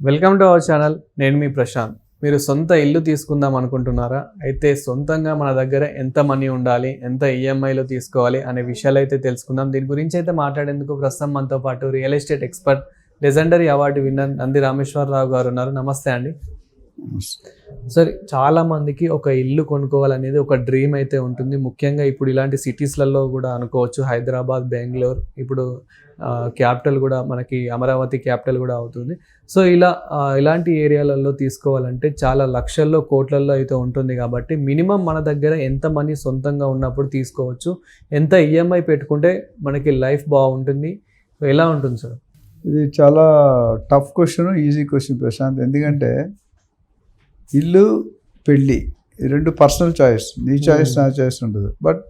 Welcome to our channel. నేను మీ ప్రశాంత్. మీరు సొంత ఇల్లు తీసుకుందాం అనుకుంటున్నారా? అయితే సొంతంగా మన దగ్గర ఎంత మనీ ఉండాలి, ఎంత ఈఎంఐలో తీసుకోవాలి అనే విషయాలు అయితే తెలుసుకుందాం. దీని గురించి అయితే మాట్లాడేందుకు ప్రస్తుతం మనతో పాటు real estate expert, legendary award winner Nandi Rameshwar Rao గారు ఉన్నారు. నమస్తే అండి. సరే, చాలా మందికి ఒక ఇల్లు కొనుక్కోవాలనేది ఒక డ్రీమ్ అయితే ఉంటుంది. ముఖ్యంగా ఇప్పుడు ఇలాంటి సిటీస్లలో కూడా అనుకోవచ్చు. హైదరాబాద్, బెంగళూరు, ఇప్పుడు క్యాపిటల్ కూడా మనకి అమరావతి క్యాపిటల్ కూడా అవుతుంది. సో ఇలాంటి ఏరియాలలో తీసుకోవాలంటే చాలా లక్షల్లో, కోట్లల్లో అయితే ఉంటుంది. కాబట్టి మినిమం మన దగ్గర ఎంత మనీ సొంతంగా ఉన్నప్పుడు తీసుకోవచ్చు, ఎంత ఈఎంఐ పెట్టుకుంటే మనకి లైఫ్ బాగుంటుంది, ఎలా ఉంటుంది సార్? ఇది చాలా tough question, easy question Prashanth. ఎందుకంటే ఇల్లు, పెళ్ళి ఈ రెండు పర్సనల్ చాయిస్. నీ చాయిస్, నా చాయిస్ ఉంటుంది. బట్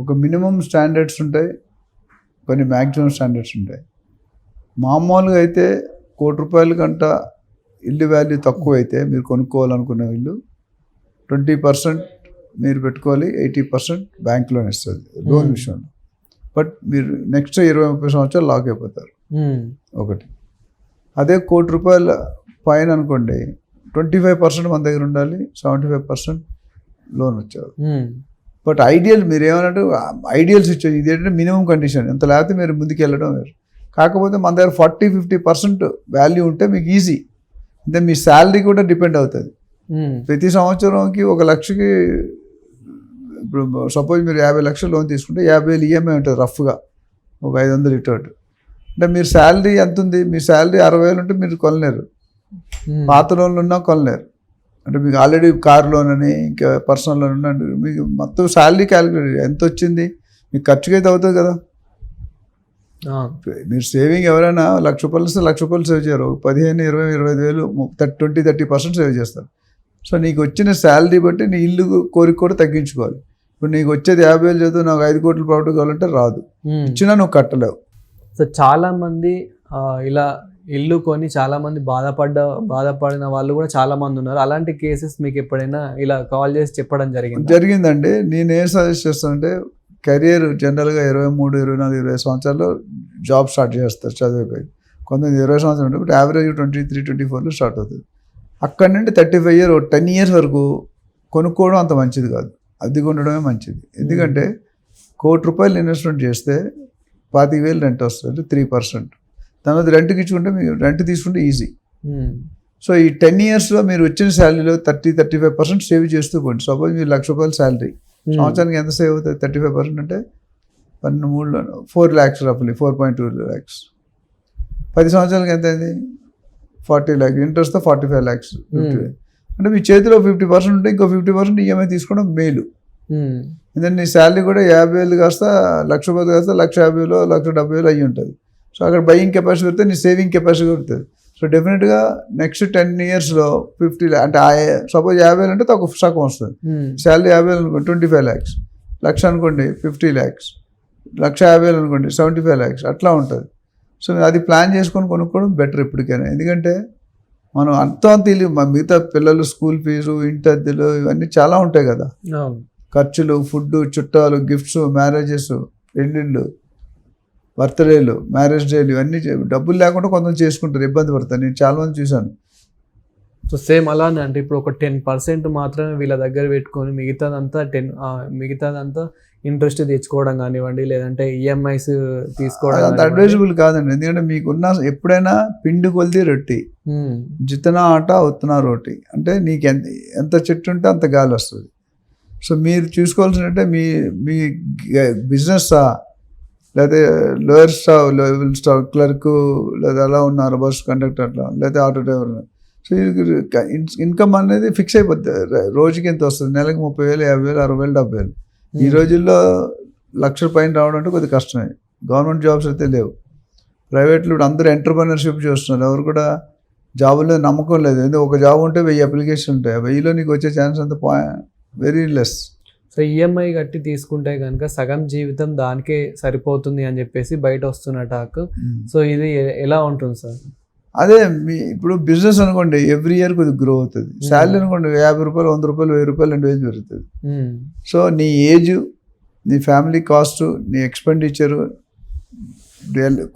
ఒక మినిమం స్టాండర్డ్స్ ఉంటాయి, కొన్ని మ్యాక్సిమం స్టాండర్డ్స్ ఉంటాయి. మామూలుగా అయితే ₹1,00,00,000 కంట ఇల్లు వాల్యూ తక్కువ అయితే మీరు కొనుక్కోవాలనుకున్న ఇల్లు 20% మీరు పెట్టుకోవాలి, 80% బ్యాంక్ లోన్ ఇస్తుంది లోన్ విషయంలో. బట్ మీరు నెక్స్ట్ 20-30 సంవత్సరాలు లాక్ అయిపోతారు. ఒకటి అదే ₹1,00,00,000 పైన అనుకోండి, 25% మన దగ్గర ఉండాలి, 75% లోన్ వచ్చారు. బట్ ఐడియల్ మీరు ఏమన్నట్టు ఐడియల్స్ ఇచ్చేది ఇదేంటంటే మినిమం కండిషన్. ఎంత లేకపోతే మీరు ముందుకు వెళ్ళడం వేరు. కాకపోతే మన దగ్గర 40-50% వాల్యూ ఉంటే మీకు ఈజీ. అంటే మీ శాలరీ కూడా డిపెండ్ అవుతుంది. ప్రతి సంవత్సరంకి 1,00,000కి, ఇప్పుడు సపోజ్ మీరు 50 లక్షలు లోన్ తీసుకుంటే 50,000 ఈఎంఐ ఉంటుంది రఫ్గా, ఒక 500 ఇటు. అంటే మీరు శాలరీ ఎంత ఉంది? మీ శాలరీ 60,000 ఉంటే మీరు కొనలేరు. పాత లోన్లు ఉన్నా కొనలేరు. అంటే మీకు ఆల్రెడీ కార్ లోన్ అని, ఇంకా పర్సనల్ లోన్ ఉన్నా, మీకు మొత్తం శాలరీ క్యాలిక్యులేట్ ఎంత వచ్చింది మీకు ఖర్చుకైతే అవుతుంది కదా. మీరు సేవింగ్ ఎవరైనా ₹1,00,000 ₹1,00,000 సేవ్ చేయరు. 15, 20, 25,000, 20-30% సేవ్ చేస్తారు. సో నీకు వచ్చిన శాలరీ బట్టి నీ ఇల్లు కోరిక కూడా తగ్గించుకోవాలి. ఇప్పుడు నీకు వచ్చేది 50,000 చదువు, నాకు 5 కోట్ల ప్రాఫిట్ కావాలంటే రాదు, ఇచ్చినా నువ్వు కట్టలేవు. సో చాలా మంది ఇలా ఇల్లు కొని చాలా మంది బాధపడిన వాళ్ళు కూడా చాలా మంది ఉన్నారు. అలాంటి కేసెస్ మీకు ఎప్పుడైనా ఇలా కాల్ చేసి చెప్పడం జరిగిందండి? నేను ఏం సజెస్ట్ చేస్తానంటే, కెరియర్ జనరల్గా 23, 24, 20 సంవత్సరాల్లో జాబ్ స్టార్ట్ చేస్తారు చదివిపోయి. కొంతమంది 20 సంవత్సరాలు ఉంటుంది, బట్ యావరేజ్ 23, 24లో స్టార్ట్ అవుతుంది. అక్కడి నుండి 35 years, 10 years వరకు కొనుక్కోవడం అంత మంచిది కాదు, అద్దె ఉండడమే మంచిది. ఎందుకంటే ₹1,00,000 ఇన్వెస్ట్మెంట్ చేస్తే 25,000 రెంట్ వస్తుంది, 3%. తర్వాత రెంట్కి ఇచ్చుకుంటే మీరు రెంట్ తీసుకుంటే ఈజీ. సో ఈ 10 yearsలో మీరు వచ్చిన శాలరీలో 30-35% సేవ్ చేస్తూ పోండి. సపోజ్ మీరు ₹1,00,000 శాలరీ, సంవత్సరానికి ఎంత సేవ్ అవుతుంది? 35% అంటే 13 4 lakhs రఫ్లీ, 4.2 lakhs. 10 సంవత్సరాలకి ఎంత అయింది? 40 lakhs. ఇంట్రెస్ట్తో 45 lakhs. అంటే మీ చేతిలో 50% ఉంటే ఇంకో 50% ఈఎంఐ తీసుకోవడం మేలు. ఎందుకంటే నీ శాలరీ కూడా 50,000 కాస్త ₹1,00,000 కాస్త ₹1,50,000, ₹1,70,000 అయ్యి ఉంటుంది. సో అక్కడ బయింగ్ కెపాసిటీ పెడితే నీ సేవింగ్ కెపాసిటీ పెడుతుంది. సో డెఫినెట్గా నెక్స్ట్ 10 yearsలో 50 అంటే సపోజ్ 50,000 అంటే తక్కువ సగం వస్తుంది. శాలరీ 50,000 అనుకోండి, 25 lakhs. ₹1,00,000 అనుకోండి, 50 lakhs. ₹1,50,000 అనుకోండి, 75 lakhs. అట్లా ఉంటుంది. సో అది ప్లాన్ చేసుకొని కొనుక్కోవడం బెటర్ ఎప్పటికైనా. ఎందుకంటే మనం అంత ఇల్లు, మిగతా పిల్లలు స్కూల్ ఫీజు, ఇంటి అద్దెలు, ఇవన్నీ చాలా ఉంటాయి కదా, ఖర్చులు, ఫుడ్, చుట్టాలు, గిఫ్ట్స్, మ్యారేజెస్, పెళ్ళిళ్ళు, బర్త్డేలు, మ్యారేజ్ డేలు, ఇవన్నీ డబ్బులు లేకుండా కొంతమంది చేసుకుంటారు, ఇబ్బంది పడతారు. నేను చాలా మంది చూశాను. సో సేమ్ అలానే అంటే ఇప్పుడు ఒక 10% మాత్రమే వీళ్ళ దగ్గర పెట్టుకొని మిగతాదంతా ఇంట్రెస్ట్ తెచ్చుకోవడం కానివ్వండి, లేదంటే ఈఎంఐస్ తీసుకోవడం అంత అడ్వైజబుల్ కాదండి. ఎందుకంటే మీకున్న ఎప్పుడైనా పిండి కొలిది రొట్టి, జితనా ఆట ఉత్తనా రోటీ. అంటే నీకు ఎంత చెట్టు ఉంటే అంత గాలి వస్తుంది. సో మీరు చూసుకోవాల్సిందంటే మీ బిజినెస్సా, లేకపోతే లోయర్ లెవెల్ స్టాఫ్, క్లర్క్, లేదా అలా ఉన్నారు, బస్ కండక్టర్ అట్లా, లేకపోతే ఆటో డ్రైవర్. సో ఇన్కమ్ అనేది ఫిక్స్ అయిపోతుంది. రోజుకి ఎంత వస్తుంది? నెలకు 30,000, 50,000, 60,000, 70,000. ఈ రోజుల్లో ₹1,00,000 పైన రావడం అంటే కొద్దిగా కష్టమే. గవర్నమెంట్ జాబ్స్ అయితే లేవు. ప్రైవేట్లో ఇప్పుడు అందరూ ఎంటర్‌ప్రెన్యూర్‌షిప్ చేస్తున్నారు. ఎవరు కూడా జాబుల్లో నమ్మకం లేదు. ఎందుకంటే ఒక జాబ్ ఉంటే 1000 అప్లికేషన్ ఉంటాయి. 1000లో నీకు వచ్చే ఛాన్స్ అంత వెరీ లెస్. సో ఈఎంఐ కట్టి తీసుకుంటే కనుక సగం జీవితం దానికే సరిపోతుంది అని చెప్పేసి బయట వస్తున్న టాక్. సో ఇది ఎలా ఉంటుంది సార్? అదే ఇప్పుడు బిజినెస్ అనుకోండి, ఎవ్రీ ఇయర్ కొద్దిగా గ్రో అవుతుంది. శాలరీ అనుకోండి, ₹50, ₹100, ₹1000, ₹2000 పెరుగుతుంది. సో నీ ఏజ్, నీ ఫ్యామిలీ కాస్ట్, నీ ఎక్స్పెండిచరు,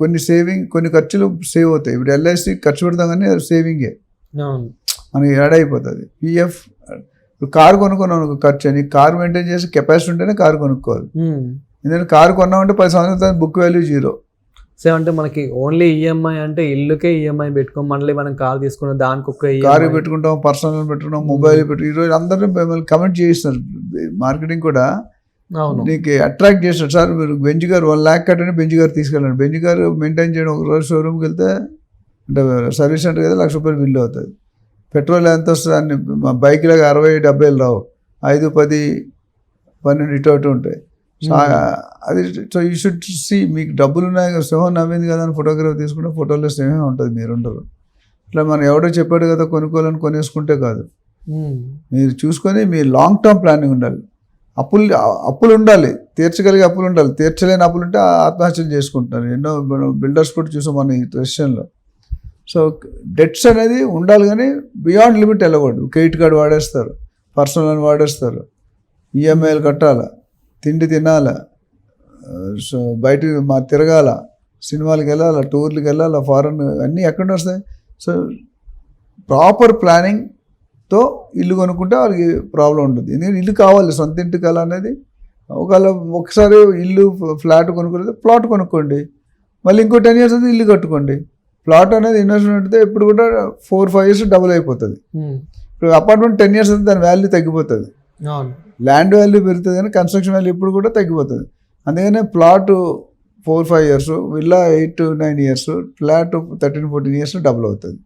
కొన్ని సేవింగ్, కొన్ని ఖర్చులు సేవ్ అవుతాయి. ఇప్పుడు ఎల్ఐసి ఖర్చు పెడతాం కానీ అది సేవింగే, అవును. మనకి యాడ్ అయిపోతుంది. పిఎఫ్, ఇప్పుడు కారు కొనుక్కున్నాం అనుకో, ఖర్చు అని కారు మెయింటైన్ చేసి కెపాసిటీ ఉంటేనే కారు కొనుక్కోవాలి. ఎందుకంటే కారు కొన్నామంటే 10 సంవత్సరాల బుక్ వాల్యూ 0. సో అంటే మనకి ఓన్లీ ఈఎంఐ అంటే ఇల్లుకే ఈఎంఐ పెట్టుకోం, మళ్ళీ మనం కార్ తీసుకున్న దానికి ఒక కారు పెట్టుకుంటాం, పర్సనల్ పెట్టుకుంటాం, మొబైల్ ఈరోజు అందరూ మిమ్మల్ని కమెంట్ చేయిస్తున్నారు. మార్కెటింగ్ కూడా అవును. నీకు అట్రాక్ట్ చేస్తారు. సార్ మీరు బెంజ్ కార్ 1 lakh కట్టండి, బెంజ్ కార్ తీసుకెళ్ళండి. బెంజ్ కార్ మెయింటైన్ చేయడం ఒక రోజు షోరూమ్కి వెళ్తే అంటే సర్వీస్ సెంటర్ కదా ₹1,00,000 బిల్లు అవుతుంది. పెట్రోల్ ఎంత వస్తుంది అని మా బైక్ లాగా 60-70 రావు, 5, 10, 12 ఇటు అటు ఉంటాయి. సో అది సో యూ షుడ్ సీ, మీకు డబ్బులు ఉన్నాయి, సింహం నవ్వింది కదా అని ఫోటోగ్రఫీ తీసుకుంటే ఫోటోలో సింహం ఉంటుంది, మీరు ఉండరు. ఇట్లా మనం ఎవడో చెప్పాడు కదా కొనుక్కోవాలని కొనేసుకుంటే కాదు. మీరు చూసుకొని మీ లాంగ్ టర్మ్ ప్లానింగ్ ఉండాలి. అప్పులు ఉండాలి, తీర్చగలిగే అప్పులు ఉండాలి. తీర్చలేని అప్పులు ఉంటే ఆత్మహత్యలు చేసుకుంటున్నారు. ఎన్నో బిల్డర్స్ కూడా చూసాం మన ఈ రెసిషన్లో. సో డెట్స్ అనేది ఉండాలి కానీ బియాండ్ లిమిట్ వెళ్ళకూడదు. క్రెడిట్ కార్డు వాడేస్తారు, పర్సనల్ లోన్ వాడేస్తారు, ఈఎంఐలు కట్టాలి, తిండి తినాలి, సో బయటకు తిరగాల, సినిమాలకు వెళ్ళాలి, టూర్లకు వెళ్ళాలి, ఫారెన్ అన్నీ ఎక్కడ వస్తాయి. సో ప్రాపర్ ప్లానింగ్తో ఇల్లు కొనుక్కుంటే వాళ్ళకి ప్రాబ్లం ఉంటుంది. ఎందుకంటే ఇల్లు కావాలి, సొంత ఇంటి కళ అనేది. ఒకసారి ఇల్లు ఫ్లాట్ కొనుక్కుంటే ప్లాట్ కొనుక్కోండి, మళ్ళీ ఇంకో 10 years అయితే ఇల్లు కట్టుకోండి. ప్లాట్ అనేది ఇన్వెస్ట్మెంట్ అయితే ఎప్పుడు కూడా 4-5 years డబుల్ అయిపోతుంది. ఇప్పుడు అపార్ట్మెంట్ 10 years అయితే దాని వాల్యూ తగ్గిపోతుంది, ల్యాండ్ వాల్యూ పెరుగుతుంది కానీ కన్స్ట్రక్షన్ వాల్యూ ఇప్పుడు కూడా తగ్గిపోతుంది. అందుకనే plot 4-5 years, villa 8-9 years, flat 13-14 years double అవుతుంది.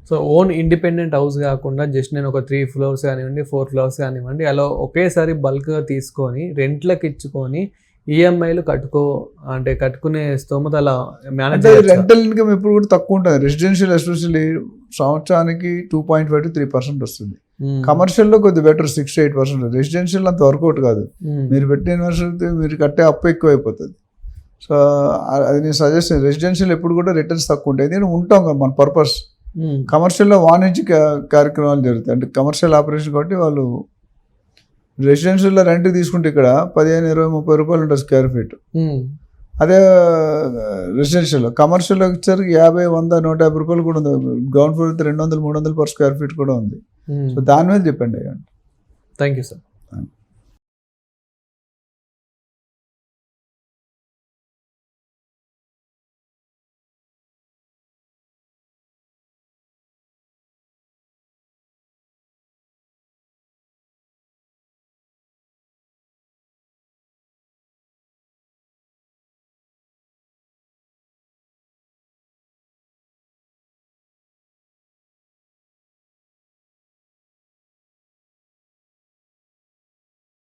సో ఓన్ ఇండిపెండెంట్ హౌస్ కాకుండా జస్ట్ నేను ఒక 3 floors కానివ్వండి, 4 floors కానివ్వండి, అలా ఒకేసారి బల్క్గా తీసుకొని రెంట్లకు ఇచ్చుకొని ఈఎంఐలు కట్టుకునే స్తోమత అలా మేనేజ్. రెంటల్ ఇన్కమ్ ఎప్పుడు కూడా తక్కువ ఉంటుంది. రెసిడెన్షియల్ ఎస్పెషల్లీ సంవత్సరానికి 2.5-3% వస్తుంది. కమర్షియల్లో కొద్దిగా బెటర్ 6-8%. రెసిడెన్షియల్ అంత వర్కౌట్ కాదు. మీరు పెట్టిన ఇన్వెస్ట్మెంట్ మీరు కట్టే అప్పు ఎక్కువ అయిపోతుంది. సో అది నేను సజెస్ట్, రెసిడెన్షియల్ ఎప్పుడు కూడా రిటర్న్స్ తక్కువ ఉంటాయి. ఎందుకంటే ఉంటాం కదా మన పర్పస్. కమర్షియల్లో వాణిజ్య కార్యక్రమాలు జరుగుతాయి, అంటే కమర్షియల్ ఆపరేషన్ కాబట్టి వాళ్ళు. రెసిడెన్షియల్లో రెంట్ తీసుకుంటే ఇక్కడ 15-20-30 రూపాయలు ఉంటుంది స్క్వేర్ ఫీట్. అదే రెసిడెన్షియల్లో. కమర్షియల్లో వచ్చేసరికి 50-100-150 రూపాయలు కూడా ఉంది. గ్రౌండ్ ఫ్లోర్ అయితే 200-300 per square feet కూడా ఉంది. సో దాని మీద డిపెండ్ అయ్యండి. Thank you sir.